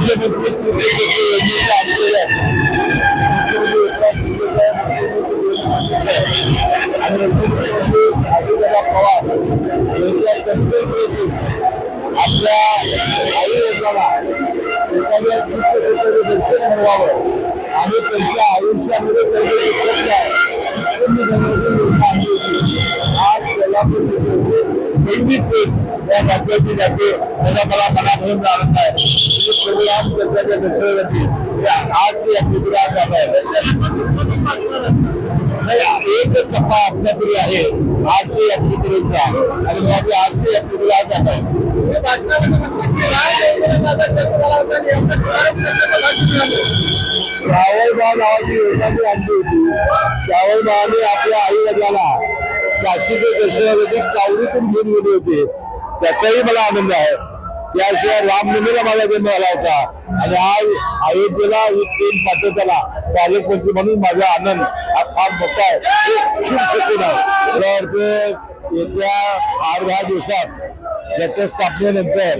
आपल्या आई वडिलांना एखाद्या मिळवावं आणि त्यांच्या आयुष्यामध्ये आज या राज्याची जाते त्याचा मला मनापासून आनंद आहे. प्रोग्राम त्यांच्या दर्शनासाठी आजची यात्रेकडे आज जात आहे. एकच टप्पा आपल्याकडे आहे आजची यात्रेकडे आणि मग आजची यात्रेकडे आज जात आहे. श्रावणबाळ नावाची योजना जी आणली होती, श्रावणबाळाने आपल्या आई वडिलांना काशीच्या दर्शनासाठी कावडीतून घेऊन गेले होते, त्याचाही मला आनंद आहे. त्याशिवाय रामनवमीला माझा जन्म झाला होता आणि आज अयोध्येला ही ट्रेन पाठवताना पालकमंत्री म्हणून माझा आनंद हा फार मोठा आहे. येत्या 8-10 दिवसात घटस्थापनेनंतर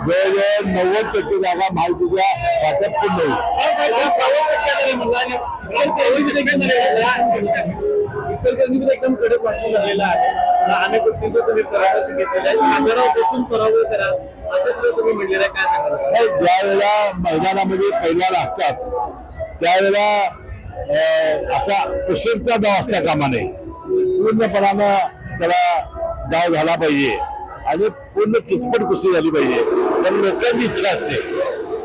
जवळजवळ 90% जागा महायुतीच्या वाटप पूर्ण होईल. एकदम कडक भाषण झालेलं आहे. अनेक गोष्टींचा तुम्ही परामर्श घेतलेला आहे. साधारण बसून पराभव करा असं सुद्धा तुम्ही म्हणलेलं आहे. काय सांगा? ज्या वेळेला मैदानामध्ये पहिल्याला असतात त्यावेळेला असा प्रशरचा डाव असता कामा नये. पूर्णपणानं त्याला डाव झाला पाहिजे आणि पूर्ण चितपट कुस्ती झाली पाहिजे. पण लोकांची इच्छा असते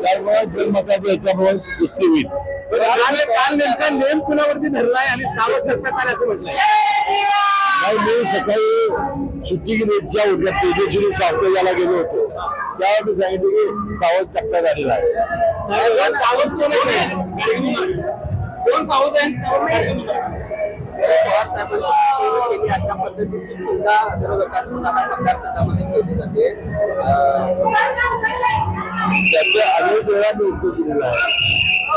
त्यामुळे जनमताच्या याच्यामुळे कुस्ती होईल. काल नेमका नेम कुणावरती धरलाय आणि सावध करण्यात आलं असं म्हटलंय. मी सकाळी सुट्टी गिरीच्या उद्या तेजस्वी सावतेजाला गेलो होतो त्यावेळी मी सांगितलं की सावध टप्प्यात आलेला आहे. कोण सावध आहे? पवार साहेबांची अशा पद्धतीची सुद्धा विरोधकांना मतदारसंघामध्ये केली जाते. त्याचे अनेक वेळा मी उत्तर दिलेला आहे.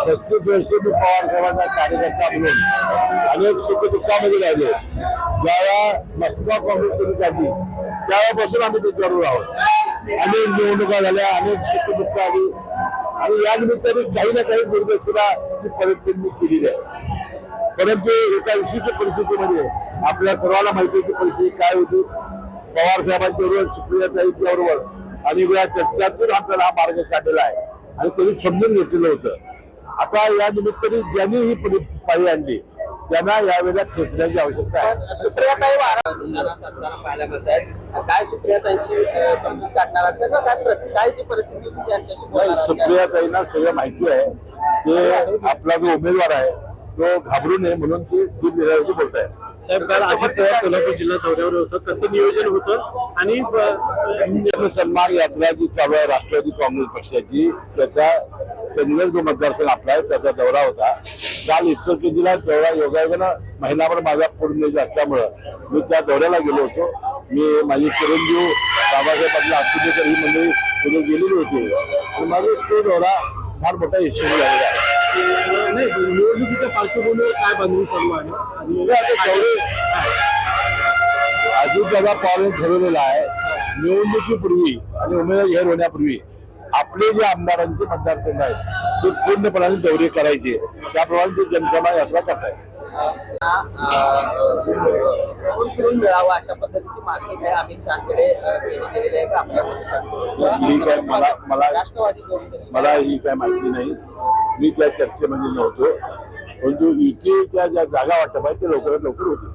35 वर्षे मी पवार साहेबांचा कार्यकर्ता म्हणून अनेक सुखदुःखामध्ये राहिले. ज्यावेळा मस्का काँग्रेस करून काढली त्यावेळेपासून आम्ही त्याच्यावर आहोत. अनेक निवडणुका झाल्या, अनेक सुखदुःख आली आणि या निमित्ताने काही ना काही दुर्दक्षिणा परतफेड मी केलेली आहे. परंतु एका विशिष्ट परिस्थितीमध्ये आपल्या सर्वांना माहितीची परिस्थिती काय होती. पवार साहेबांच्या बरोबर सुप्रियाताईंच्या बरोबर अनेक वेळा चर्चातून आपल्याला हा मार्ग काढलेला आहे आणि त्यांनी समजून घेतलेलं होतं. आता या निमित्ताने ज्यांनी ही पाळी आणली त्यांना यावेळेला खेचण्याची आवश्यकता आहे. सुप्रियाताई पाहायला मिळत आहेत. काय सुप्रियाताईंची समजून काढणार काय जी परिस्थिती होती त्यांच्याशी? सुप्रियाताईंना सगळं माहिती आहे. ते आपला जो उमेदवार आहे तो घाबरू नये म्हणून ते धीर दिल्यावरती बोलत आहे. साहेब काल अजित पवार कोल्हापूर जिल्हा दौऱ्यावर होतं, कसं नियोजन होतं आणि सन्मान यात्रा जी चालू आहे राष्ट्रवादी काँग्रेस पक्षाची त्याचा चंदगड जो मतदारसंघ आपला आहे त्याचा दौरा होता. काल इचलकरंजीला दौरा योगायोगानं महिनाभर माझा पूर्ण असल्यामुळं मी त्या दौऱ्याला गेलो होतो. मी माझी चिरंजीव बाबासाहेब पाटील आसुदेकर ही मंडळी पुढे गेलेली होती आणि माझा तो दौरा फार मोठा यशस्वी झालेला आहे. निवडणुकीच्या पार्श्वभूमीवर काय बांधून चालू आहे? अजितदादा पवारांनी ठरवलेला आहे निवडणुकीपूर्वी आणि उमेदवार जाहीर होण्यापूर्वी आपले जे आमदारांचे मतदारसंघ आहेत ते पूर्णपणाने दौरे करायचे. त्याप्रमाणे ते जनसभा यात्रा करतायत. मिळावा अशा पद्धतीची मागणी काय अमित शहाकडे केलेली आहे का आपल्या? ही काय मला ही काय माहिती नाही. मी त्या चर्चेमध्ये नव्हतो. परंतु युतीच्या ज्या जागा वाटप आहे ते लवकरात लवकर होतील.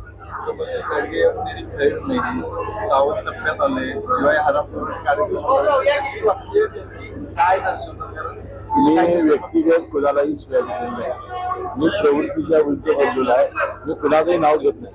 सावध टप्प्यात आले शिवाय काय दर्शवतात? मी व्यक्तिगत कुणालाही शिवाय दिलेली नाही. मी प्रवृत्तीच्या विरुद्ध बोललेला आहे. मी कुणाचंही नाव घेत नाही.